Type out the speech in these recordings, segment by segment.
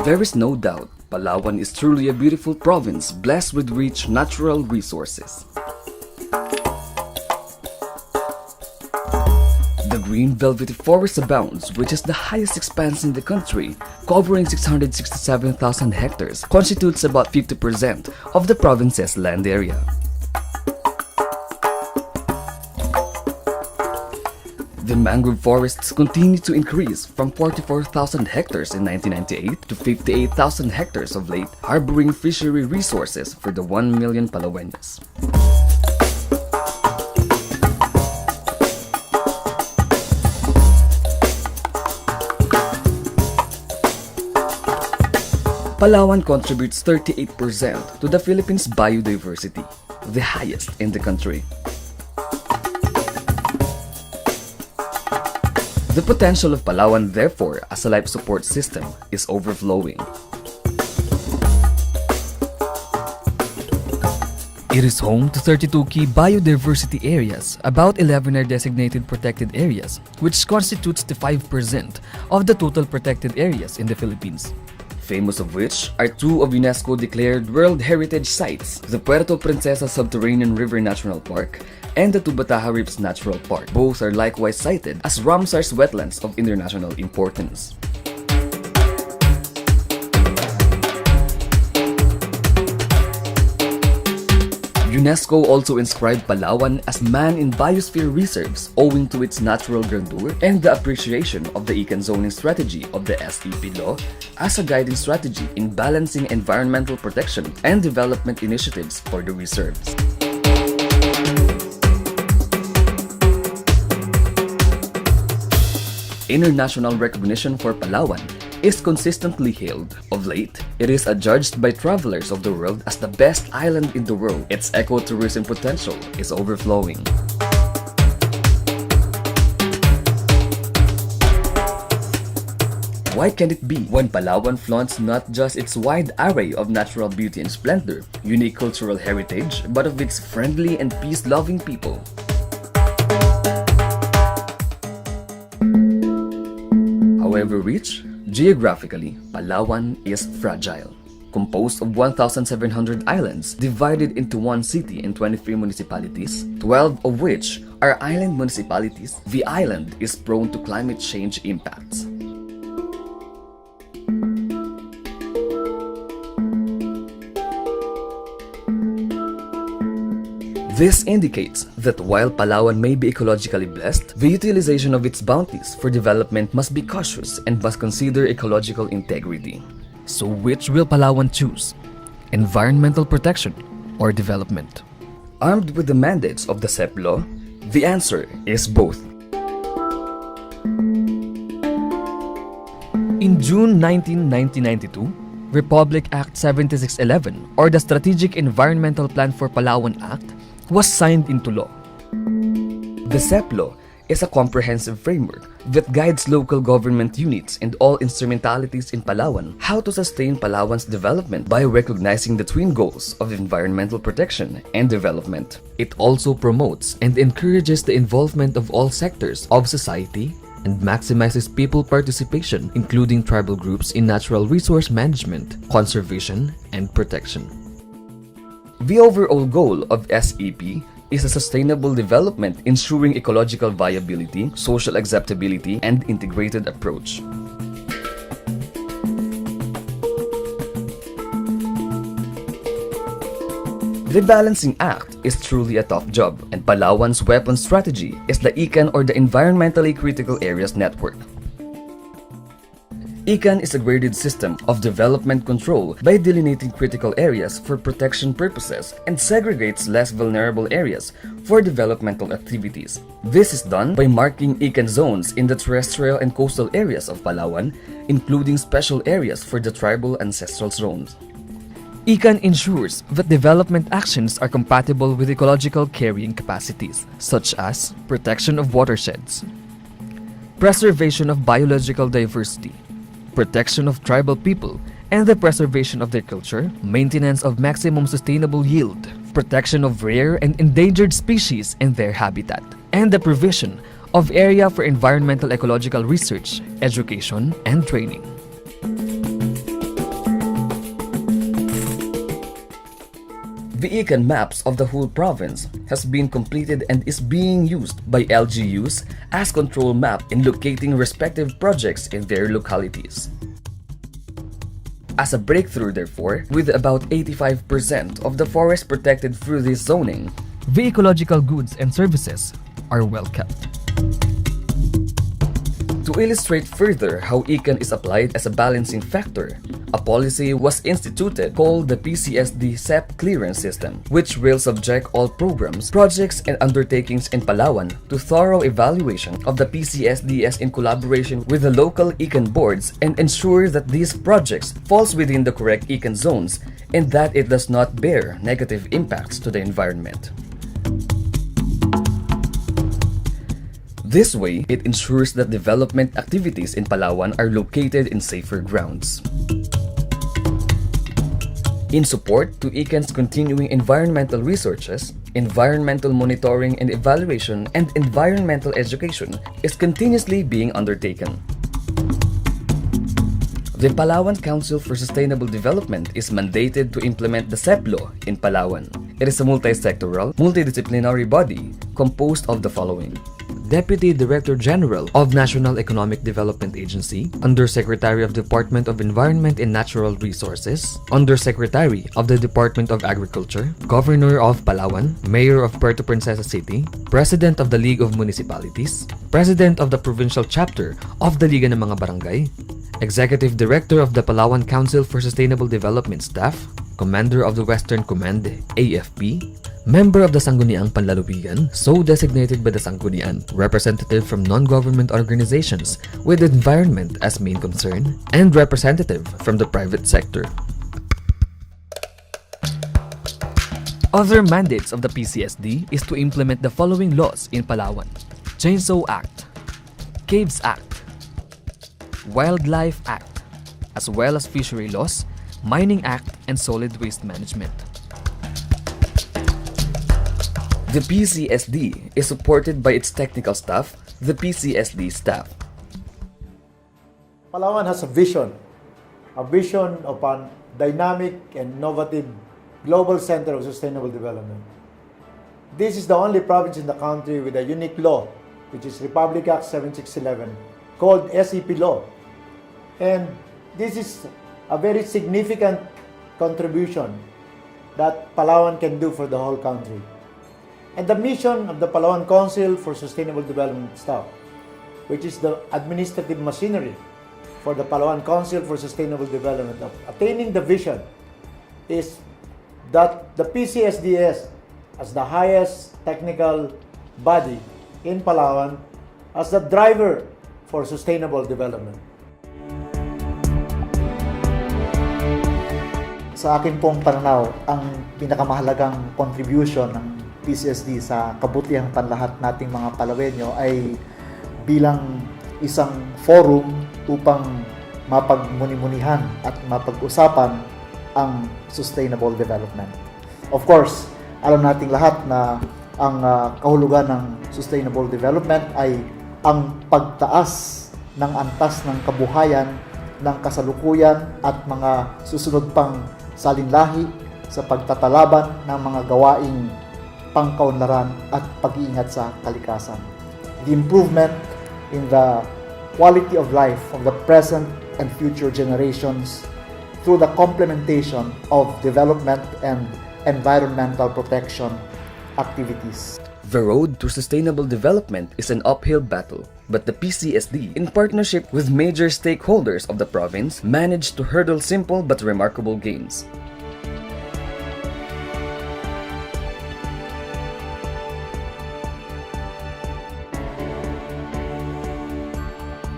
There is no doubt, Palawan is truly a beautiful province blessed with rich natural resources. The green velvety forest abounds, which is the highest expanse in the country, covering 667,000 hectares, constitutes about 50% of the province's land area. The mangrove forests continue to increase from 44,000 hectares in 1998 to 58,000 hectares of late, harboring fishery resources for the 1 million Palaweños. Palawan contributes 38% to the Philippines' biodiversity, the highest in the country. The potential of Palawan, therefore, as a life support system is overflowing. It is home to 32 key biodiversity areas. About 11 are designated protected areas, which constitutes the 5% of the total protected areas in the Philippines. Famous of which are two of UNESCO declared World Heritage Sites, the Puerto Princesa Subterranean River National Park and the Tubataha Reefs Natural Park. Both are likewise cited as Ramsar's wetlands of international importance. UNESCO also inscribed Palawan as Man in Biosphere Reserves owing to its natural grandeur and the appreciation of the ECAN zoning strategy of the SEP law as a guiding strategy in balancing environmental protection and development initiatives for the reserves. International recognition for Palawan is consistently hailed. Of late, it is adjudged by travelers of the world as the best island in the world. Its ecotourism potential is overflowing. Why can it be when Palawan flaunts not just its wide array of natural beauty and splendor, unique cultural heritage, but of its friendly and peace-loving people? However rich, geographically, Palawan is fragile. Composed of 1,700 islands divided into one city and 23 municipalities, 12 of which are island municipalities, the island is prone to climate change impacts. This indicates that while Palawan may be ecologically blessed, the utilization of its bounties for development must be cautious and must consider ecological integrity. So which will Palawan choose? Environmental protection or development? Armed with the mandates of the SEP law, the answer is both. In June 1992, Republic Act 7611 or the Strategic Environmental Plan for Palawan Act was signed into law. The SEP law is a comprehensive framework that guides local government units and all instrumentalities in Palawan how to sustain Palawan's development by recognizing the twin goals of environmental protection and development. It also promotes and encourages the involvement of all sectors of society and maximizes people participation, including tribal groups, in natural resource management, conservation, and protection. The overall goal of SEP is a sustainable development ensuring ecological viability, social acceptability, and integrated approach. The Balancing Act is truly a tough job, and Palawan's weapon strategy is the ECAN or the Environmentally Critical Areas Network. ECAN is a graded system of development control by delineating critical areas for protection purposes and segregates less vulnerable areas for developmental activities. This is done by marking ECAN zones in the terrestrial and coastal areas of Palawan, including special areas for the tribal ancestral zones. ECAN ensures that development actions are compatible with ecological carrying capacities, such as protection of watersheds, preservation of biological diversity, protection of tribal people, and the preservation of their culture, maintenance of maximum sustainable yield, protection of rare and endangered species and their habitat, and the provision of area for environmental ecological research, education, and training. The ECAN maps of the whole province has been completed and is being used by LGUs as control map in locating respective projects in their localities. As a breakthrough, therefore, with about 85% of the forest protected through this zoning, the ecological goods and services are well kept. To illustrate further how ECAN is applied as a balancing factor, a policy was instituted called the PCSD SEP clearance system, which will subject all programs, projects, and undertakings in Palawan to thorough evaluation of the PCSDs in collaboration with the local ECAN boards and ensure that these projects falls within the correct ECAN zones and that it does not bear negative impacts to the environment. This way, it ensures that development activities in Palawan are located in safer grounds. In support to ECAN's continuing environmental researches, environmental monitoring and evaluation and environmental education is continuously being undertaken. The Palawan Council for Sustainable Development is mandated to implement the SEP law in Palawan. It is a multi-sectoral, multidisciplinary body composed of the following: Deputy Director General of National Economic Development Agency, Undersecretary of Department of Environment and Natural Resources, Undersecretary of the Department of Agriculture, Governor of Palawan, Mayor of Puerto Princesa City, President of the League of Municipalities, President of the Provincial Chapter of the Liga ng Mga Barangay, Executive Director of the Palawan Council for Sustainable Development Staff, Commander of the Western Command, AFP, Member of the Sangguniang Panlalawigan, so designated by the Sanggunian, representative from non-government organizations with environment as main concern, and representative from the private sector. Other mandates of the PCSD is to implement the following laws in Palawan: Chainsaw Act, Caves Act, Wildlife Act, as well as Fishery Laws, Mining Act, and Solid Waste Management. The PCSD is supported by its technical staff, the PCSD staff. Palawan has a vision of a dynamic and innovative global center of sustainable development. This is the only province in the country with a unique law, which is Republic Act 7611, called SEP law. And this is a very significant contribution that Palawan can do for the whole country. And the mission of the Palawan Council for Sustainable Development Staff, which is the administrative machinery for the Palawan Council for Sustainable Development, of attaining the vision, is that the PCSDS, as the highest technical body in Palawan, as the driver for sustainable development. Sa akin pong pananaw, ang pinakamahalagang contribution ng PCSD sa kabutihang panlahat nating mga Palawenyo ay bilang isang forum upang mapagmuni-munihan at mapag-usapan ang sustainable development. Of course, alam nating lahat na ang kahulugan ng sustainable development ay ang pagtaas ng antas ng kabuhayan ng kasalukuyan at mga susunod pang salinlahi sa pagtatalaban ng mga gawaing pangkaunlaran at pag-iingat sa kalikasan. The improvement in the quality of life of the present and future generations through the complementation of development and environmental protection activities. The road to sustainable development is an uphill battle, but the PCSD, in partnership with major stakeholders of the province, managed to hurdle simple but remarkable gains.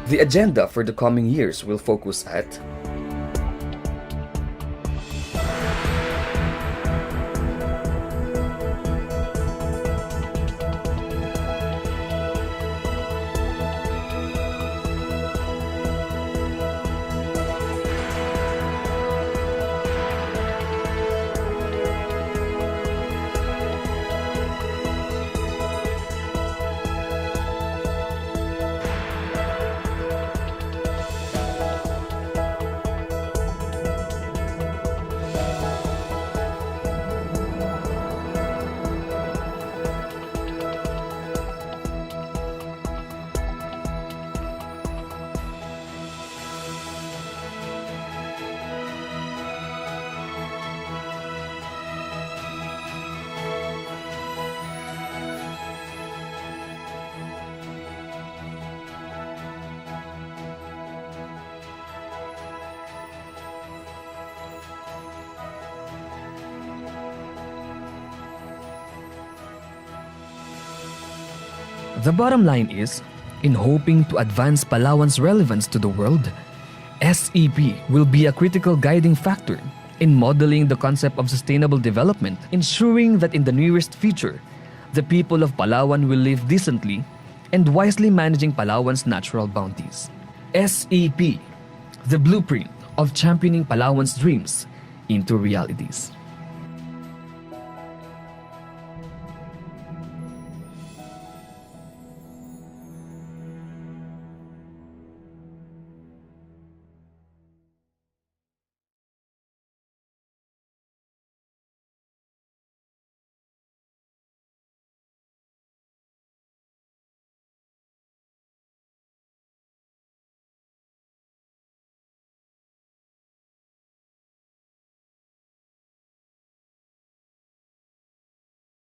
The agenda for the coming years will focus at The bottom line is, in hoping to advance Palawan's relevance to the world, SEP will be a critical guiding factor in modeling the concept of sustainable development, ensuring that in the nearest future, the people of Palawan will live decently and wisely managing Palawan's natural bounties. SEP, the blueprint of championing Palawan's dreams into realities.